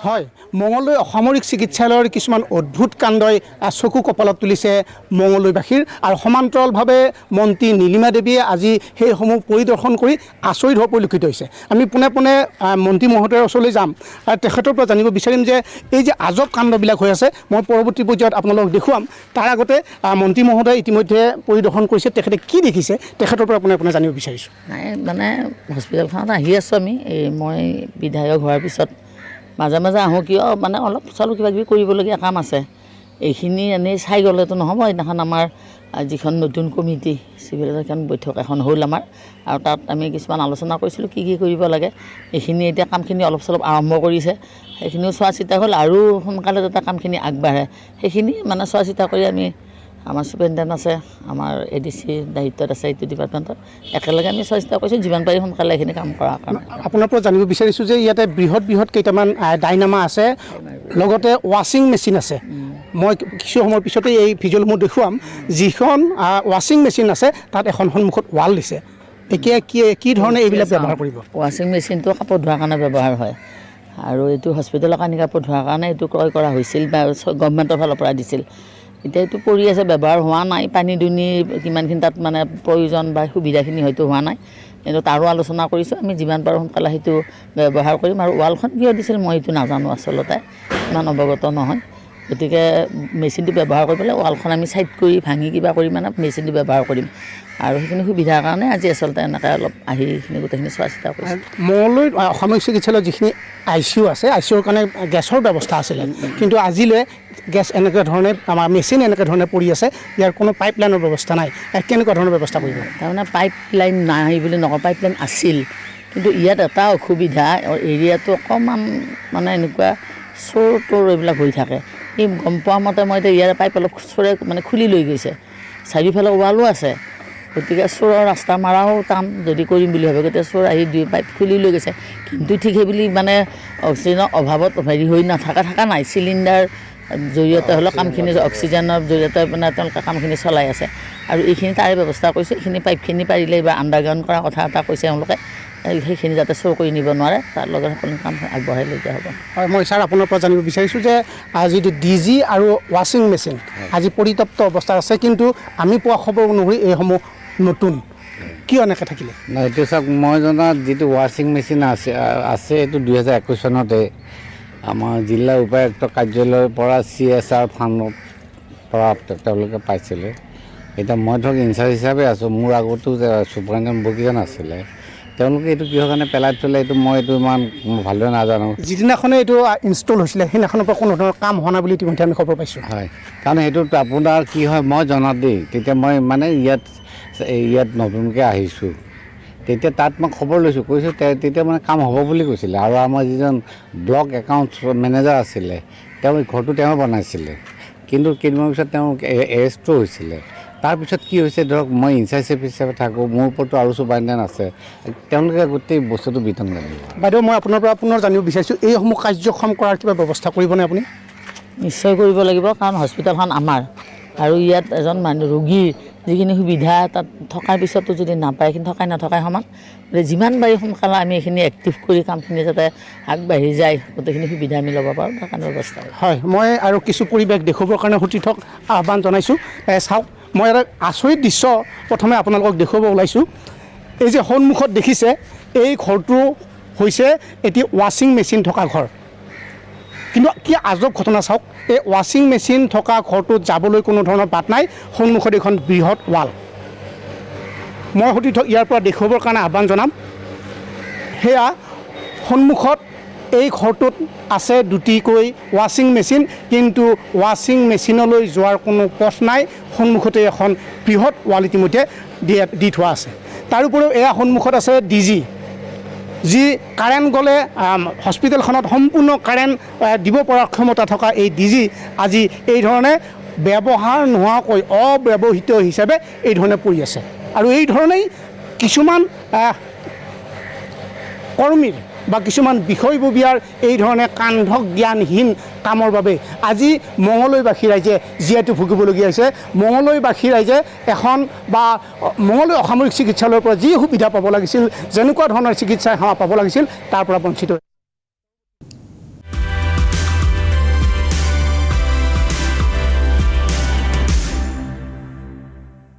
হয় মঙলদৈ অসামৰিক চিকিৎসালয়ৰ কিছুমান অদ্ভুত কাণ্ডই চকু কপালত তুলিছে মঙলদৈবাসীৰ আৰু সমান্তৰালভাৱে মন্ত্ৰী নীলিমা দেৱীয়ে আজি সেইসমূহ পৰিদৰ্শন কৰি আচৰিত হোৱা পৰিলক্ষিত হৈছে। আমি পোনে পোনে মন্ত্ৰী মহোদয়ৰ ওচৰলৈ যাম আৰু তেখেতৰ পৰা জানিব বিচাৰিম যে এই যে আজব কাণ্ডবিলাক হৈ আছে মই পৰৱৰ্তী পৰ্যায়ত আপোনালোকক দেখুৱাম। তাৰ আগতে মন্ত্ৰী মহোদয়ে ইতিমধ্যে পৰিদৰ্শন কৰিছে, তেখেতে কি দেখিছে তেখেতৰ পৰা পোনে পোনে জানিব বিচাৰিছোঁ। নাই মানে হস্পিটেলখনত আহি আছোঁ আমি, মই বিধায়ক হোৱাৰ পিছত মাজে মাজে আহোঁ, কিয় মানে অলপ চলপ কিবা কিবি কৰিবলগীয়া কাম আছে। এইখিনি এনেই চাই গ'লেতো নহ'ব। সেইদিনাখন আমাৰ যিখন নতুন কমিটি চিভিল এখন বৈঠক এখন হ'ল আমাৰ, আৰু তাত আমি কিছুমান আলোচনা কৰিছিলোঁ কি কি কৰিব লাগে। এইখিনি এতিয়া কামখিনি অলপ চলপ আৰম্ভ কৰিছে, সেইখিনিও চোৱা চিতা হ'ল আৰু সোনকালে যাতে কামখিনি আগবাঢ়ে সেইখিনি মানে চোৱা চিতা কৰি আমি আমাৰ চুপাৰিনটেণ্ডেণ্ট আছে, আমাৰ ADC দায়িত্বত আছে এইটো ডিপাৰ্টমেণ্টত, একেলগে আমি চোৱা চিতা কৰিছোঁ যিমান পাৰি সোনকালে এইখিনি কাম কৰাৰ কাৰণে। আপোনাৰ পৰা জানিব বিচাৰিছোঁ যে ইয়াতে বৃহৎ কেইটামান ডাইনামা আছে, লগতে ৱাশ্বিং মেচিন আছে। মই কিছু সময়ৰ পিছতে এই ভিজুৱেলসমূহ দেখুৱাম। যিখন ৱাশ্বিং মেচিন আছে তাত এখন সন্মুখত ৱাল দিছে। এতিয়া কি ধৰণে এইবিলাক ব্যৱহাৰ কৰিব? ৱাশ্বিং মেচিনটো কাপোৰ ধোৱাৰ কাৰণে ব্যৱহাৰ হয়, আৰু এইটো হস্পিটেলৰ কাৰণে কাপোৰ ধোৱাৰ কাৰণে এইটো ক্ৰয় কৰা হৈছিল বা গভৰ্ণমেণ্টৰ ফালৰ পৰা দিছিল। এতিয়া এইটো পৰি আছে, ব্যৱহাৰ হোৱা নাই। পানী দুনি কিমানখিনি তাত মানে প্ৰয়োজন বা সুবিধাখিনি হয়তো হোৱা নাই, কিন্তু তাৰো আলোচনা কৰিছোঁ। আমি যিমান পাৰোঁ সোনকালে সেইটো ব্যৱহাৰ কৰিম। আৰু ৱালখন কিয় দিছিল মই এইটো নাজানো, আচলতে ইমান অৱগত নহয়। গতিকে মেচিনটো ব্যৱহাৰ কৰি পেলাই ৱালখন আমি ছাইড কৰি ভাঙি কিবা কৰি মানে মেচিনটো ব্যৱহাৰ কৰিম, আৰু সেইখিনি সুবিধাৰ কাৰণে আজি আচলতে এনেকৈ অলপ আহি সেইখিনি গোটেইখিনি চোৱা চিতা কৰিছোঁ। মঙলদৈত অসামৰিক চিকিৎসালয়ত যিখিনি ICU আছে, ICUৰ কাৰণে গেছৰ ব্যৱস্থা আছিলে, কিন্তু আজিলৈ গেছ এনেকুৱা ধৰণে আমাৰ মেচিন এনেকুৱা ধৰণে পৰি আছে, ইয়াৰ কোনো পাইপ লাইনৰ ব্যৱস্থা নাই। কেনেকুৱা ধৰণৰ ব্যৱস্থা কৰিব? তাৰমানে পাইপ লাইন নাই বুলি নকওঁ, পাইপ লাইন আছিল, কিন্তু ইয়াত এটা অসুবিধা, এৰিয়াটো অকণমান মানে এনেকুৱা চোৰ তোৰ এইবিলাক হৈ থাকে। এই গম পোৱা মতে মই এতিয়া ইয়াৰ পাইপ অলপ চোৰে মানে খুলি লৈ গৈছে, চাৰিওফালে ৱালো আছে, গতিকে চোৰৰ ৰাস্তা মাৰাও টান যদি কৰিম বুলি ভাবে। গতিকে চোৰ আহি 2 পাইপ খুলি লৈ গৈছে, কিন্তু ঠিক সেইবুলি মানে অক্সিজেনৰ অভাৱত হেৰি হৈ থকা নাই। চিলিণ্ডাৰ জৰিয়তে হ'লেও কামখিনি, অক্সিজেনৰ জৰিয়তে মানে তেওঁলোকে কামখিনি চলাই আছে, আৰু এইখিনি তাৰে ব্যৱস্থা কৰিছে। এইখিনি পাইপখিনি পাৰিলে বা আণ্ডাৰগ্ৰাউণ্ড কৰাৰ কথা এটা কৈছে তেওঁলোকে, সেইখিনি যাতে চোৰ কৰি নিব নোৱাৰে, তাৰ লগত সকলো কাম আগবঢ়াই লৈ যোৱা হ'ব। হয়, মই ছাৰ আপোনাৰ পৰা জানিব বিচাৰিছোঁ যে যিটো DG আৰু ৱাশ্বিং মেচিন আজি পৰিত্যক্ত অৱস্থাত আছে, কিন্তু আমি পোৱা খবৰ অনুসৰি এইসমূহ নতুন, কিয় এনেকৈ থাকিলে? নাই, এইটো চাওক, মই জনাত যিটো ৱাশ্বিং মেচিন আছে এইটো 2021 চনতে আমাৰ জিলা উপায়ুক্ত কাৰ্যালয়ৰ পৰা CSR ফাণ্ডৰ পৰা তেওঁলোকে পাইছিলে। এতিয়া মই ধৰক ইনচাৰ্জ হিচাপে আছোঁ, মোৰ আগতো চুপাৰিনটেণ্ডেণ্ট বহুকেইজন আছিলে, তেওঁলোকে এইটো কিহৰ কাৰণে পেলাই থ'লে এইটো মই ইমান ভালদৰে নাজানো। যিদিনাখনে এইটো ইনষ্টল হৈছিলে সেইদিনাখনৰ পৰা কোনো ধৰণৰ কাম হোৱা নাই বুলি ইতিমধ্যে আমি খবৰ পাইছোঁ। হয়, কাৰণ এইটোত আপোনাৰ কি হয় মই জনাত দেই, তেতিয়া মই মানে ইয়াত নতুনকৈ আহিছোঁ, তেতিয়া তাত মই খবৰ লৈছোঁ, কৈছোঁ তেতিয়া মানে কাম হ'ব বুলি কৈছিলে। আৰু আমাৰ যিজন ব্লক একাউণ্টছ মেনেজাৰ আছিলে, তেওঁ ঘৰটো তেওঁ বনাইছিলে, কিন্তু কেইদিনমানৰ পিছত তেওঁ এৰেষ্টো হৈছিলে। তাৰপিছত কি হৈছে ধৰক, মই ইনচাৰ্জ হিচাপে থাকোঁ, মোৰ ওপৰতো আৰু চুপাৰিনটেণ্ডেণ্ট আছে, তেওঁলোকে গোটেই বস্তুটো বিতৰণ কৰিব। বাইদেউ, মই আপোনাৰ পৰা পুনৰ জানিব বিচাৰিছোঁ, এইসমূহ কাৰ্যক্ষম কৰাৰ কিবা ব্যৱস্থা কৰিবনে আপুনি? নিশ্চয় কৰিব লাগিব, কাৰণ হস্পিটেলখন আমাৰ, আৰু ইয়াত এজন মানুহ ৰোগীৰ যিখিনি সুবিধা তাত থকাৰ পিছতো যদি নাপায়, কিন্তু নথকাই সমান। গতিকে যিমান পাৰি সোনকালে আমি এইখিনি এক্টিভ কৰি কামখিনি যাতে আগবাঢ়ি যায়, গোটেইখিনি সুবিধা আমি ল'ব পাৰোঁ, তাৰ কাৰণে ব্যৱস্থা। হয়, মই আৰু কিছু পৰিৱেশ দেখুৱাবৰ কাৰণে সতীৰ্থক আহ্বান জনাইছোঁ। চাওক, মই এটা আচৰিত দৃশ্য প্ৰথমে আপোনালোকক দেখুৱাব ওলাইছোঁ। এই যে সন্মুখত দেখিছে, এই ঘৰটো হৈছে এটি ৱাশ্বিং মেচিন থকা ঘৰ, কিন্তু কি আজব ঘটনা চাওক, এই ৱাশ্বিং মেচিন থকা ঘৰটোত যাবলৈ কোনো ধৰণৰ বাট নাই, সন্মুখত এখন বৃহৎ ৱাল। মই সতীৰ্থক ইয়াৰ পৰা দেখুৱাবৰ কাৰণে আহ্বান জনাম। সেয়া সন্মুখত এই ঘৰটোত আছে 2টিকৈ ৱাশ্বিং মেচিন, কিন্তু ৱাশ্বিং মেচিনলৈ যোৱাৰ কোনো পথ নাই। সন্মুখতে এখন বৃহৎ ৱাল ইতিমধ্যে দি থোৱা আছে। তাৰোপৰিও এয়া সন্মুখত আছে DG, যি কাৰেণ্ট গ'লে হস্পিটেলখনত সম্পূৰ্ণ কাৰেণ্ট দিব পৰাৰ ক্ষমতা থকা এই DG আজি এই ধৰণে ব্যৱহাৰ নোহোৱাকৈ অব্যৱহৃত হিচাপে এই ধৰণে পৰি আছে। আৰু এই ধৰণেই কিছুমান কৰ্মীৰ বা কিছুমান বিষয়ববীয়াৰ এই ধৰণে কাণ্ড জ্ঞানহীন কামৰ বাবে আজি মঙলদৈবাসী ৰাইজে জীয়াইটো ভুগিবলগীয়া হৈছে। মঙলদৈবাসী ৰাইজে এখন বা মঙলদৈ অসামৰিক চিকিৎসালয়ৰ পৰা যি সুবিধা পাব লাগিছিল, যেনেকুৱা ধৰণৰ চিকিৎসা সেৱা পাব লাগিছিল, তাৰ পৰা বঞ্চিত।